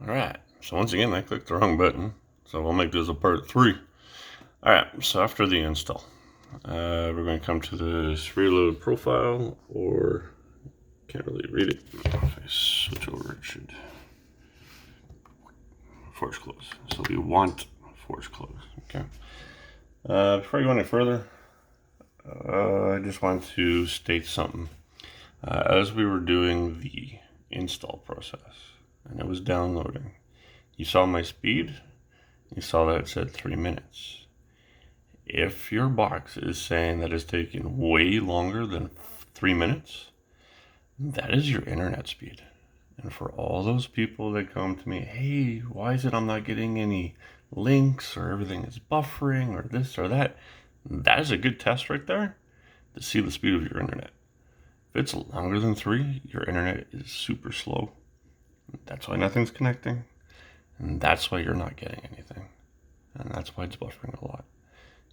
Alright, so once again I clicked the wrong button, so we'll make this a part 3. Alright, so after the install, we're going to come to this reload profile, or can't really read it. If I switch over, it should force close. So we want force close. Okay. Before I go any further, I just want to state something. As we were doing the install process and it was downloading, you saw my speed, you saw that it said 3 minutes. If your box is saying that it's taking way longer than 3 minutes, that is your internet speed. And for all those people that come to me, hey, why is it I'm not getting any links, or everything is buffering, or this or that, that is a good test right there to see the speed of your internet. If it's longer than 3, your internet is super slow. That's why nothing's connecting, and that's why you're not getting anything, and that's why it's buffering a lot.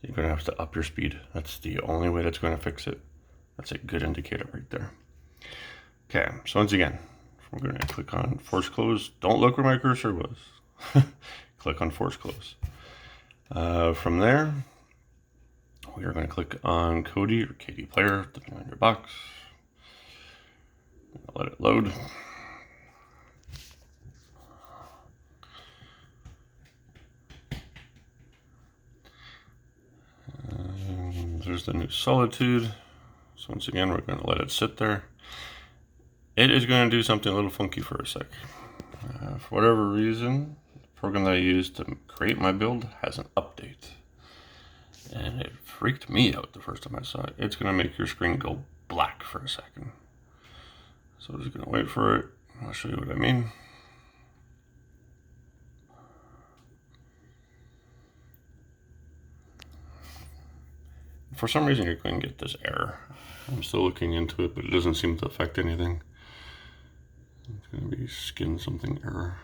You're going to have to up your speed. That's the only way that's going to fix it. That's a good indicator right there. Okay, so once again, we're going to click on force close. Don't look where my cursor was. Click on force close. From there, we are going to click on Kodi or KD player, depending on your box. Let it load. There's the new Solitude. So once again, we're going to let it sit there. It is going to do something a little funky for a sec. For whatever reason, the program that I used to create my build has an update. And it freaked me out the first time I saw it. It's going to make your screen go black for a second. So I'm just going to wait for it. I'll show you what I mean. For some reason, you're going to get this error. I'm still looking into it, but it doesn't seem to affect anything. It's going to be skin something error.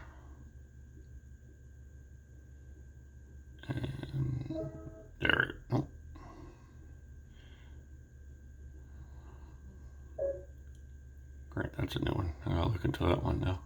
And there. Oh. Great, that's a new one. I'll look into that one now.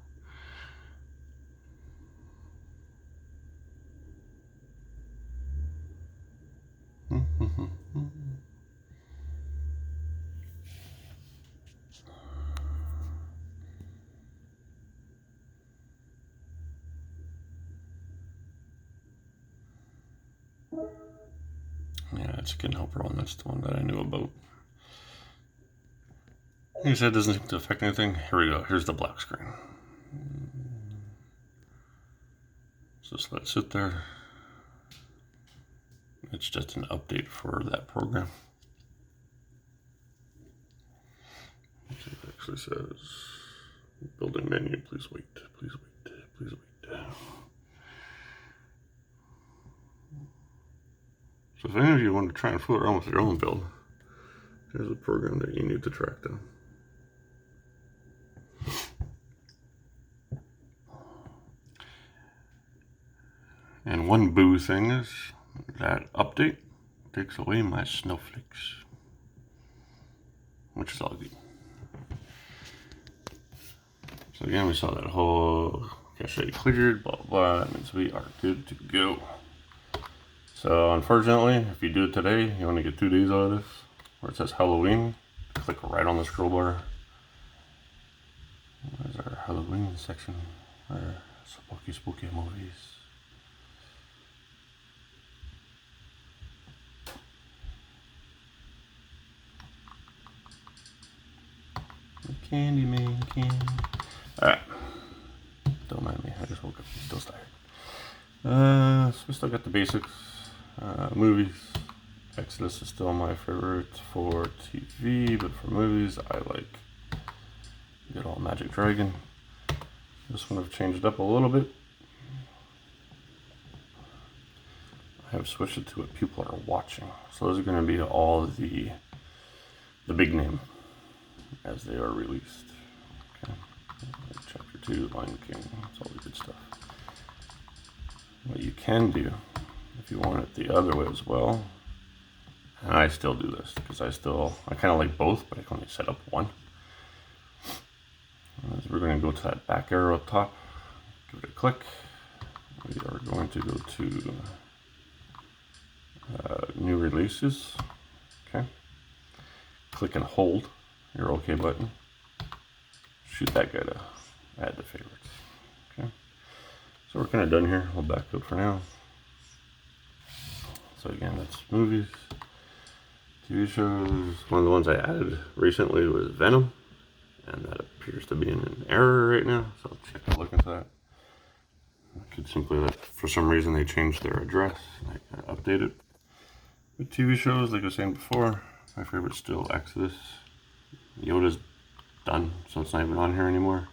Yeah, it's Skin Helper one. That's the one that I knew about. Like I said, it doesn't seem to affect anything. Here we go. Here's the black screen. So just let it sit there. It's just an update for that program. It actually says, building menu, please wait, please wait, please wait. So if any of you want to try and fool around with your own build, here's a program that you need to track down. And one boo thing is that update takes away my snowflakes, which is all good. So again, we saw that whole cache cleared, blah, blah, blah. That means we are good to go. So unfortunately, if you do it today, you only get 2 days out of this. Where it says Halloween, click right on the scroll bar. There's our Halloween section, our spooky movies. Candyman, candy. Alright. Don't mind me, I just woke up, I'm still tired. So we still got the basics. Movies. Exodus is still my favorite for TV, but for movies, I like good old Magic Dragon. This one I've changed up a little bit. I have switched it to what people are watching. So those are going to be all the big name as they are released. Okay. Chapter 2, Lion King, that's all the good stuff. What you can do, if you want it the other way as well, and I still do this, because I kind of like both, but I can only set up one. As we're going to go to that back arrow up top, Give it a click. We are going to go to new releases. Okay. Click and hold your OK button. Shoot that guy to add to favorites. Okay. So we're kind of done here. We'll back out for now. So again, that's movies, TV shows. One of the ones I added recently was Venom, and that appears to be in an error right now. So I'll check a look into that. I could simply that for some reason they changed their address. I gotta update it. With TV shows, like I was saying before, my favorite's still Exodus. Yoda's done, so it's not even on here anymore.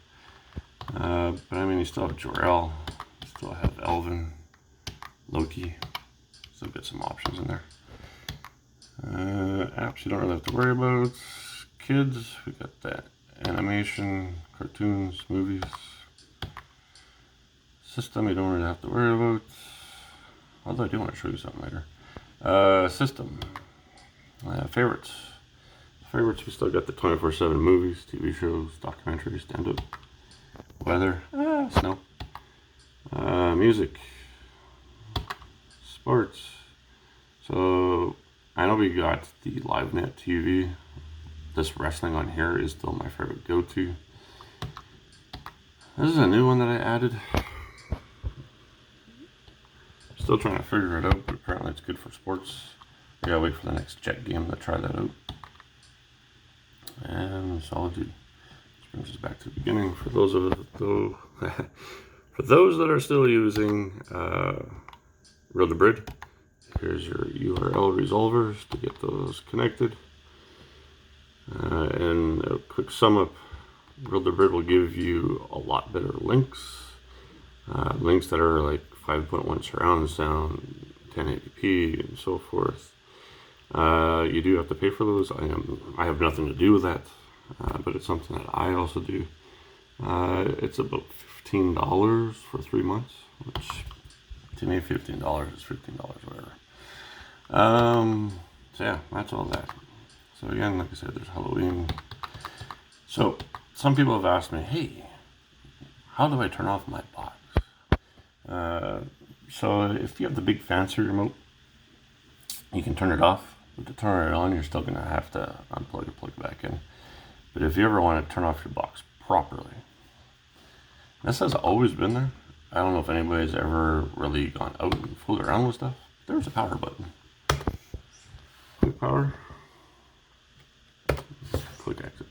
But I mean, you still have Jor-El, you still have Elvin, Loki. Still get some options in there. Apps you don't really have to worry about. Kids, we got that animation, cartoons, movies. System you don't really have to worry about. Although I do want to show you something later. System. Favorites. Favorites, we still got the 24/7 movies, TV shows, documentaries, stand-up. Weather. Snow. Music. Sports. So I know we got the LiveNet TV. This wrestling on here is still my favorite go-to. This is a new one that I added. Still trying to figure it out, but apparently it's good for sports. I gotta wait for the next Jet game to try that out. And Solitude. Which brings us back to the beginning. For those that are still using Real to Brid, here's your URL resolvers to get those connected. And a quick sum up, Real to Brid will give you a lot better links. Links that are like 5.1 surround sound, 1080p, and so forth. You do have to pay for those. I have nothing to do with that, but it's something that I also do. It's about $15 for 3 months, which to me $15 is $15, whatever. So yeah, that's all that. So again, like I said, there's Halloween. So some people have asked me, hey, how do I turn off my box? So if you have the big fancy remote, you can turn it off, but to turn it on, you're still going to have to unplug it, plug it back in. But if you ever want to turn off your box properly, this has always been there. I don't know if anybody's ever really gone out and fooled around with stuff. There's a power button. Click power. Click exit.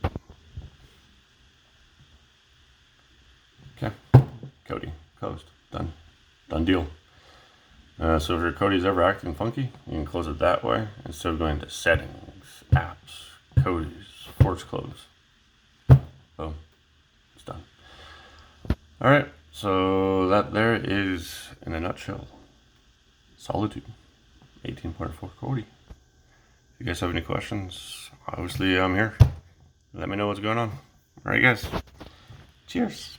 Okay. Cody. Closed. Done. Done deal. So if your Cody's ever acting funky, you can close it that way instead of going to settings, apps, Cody's, force close. Boom. It's done. Alright, so that there is, in a nutshell, Solitude 18.4 Cody. If you guys have any questions, obviously I'm here. Let me know what's going on. Alright guys, cheers.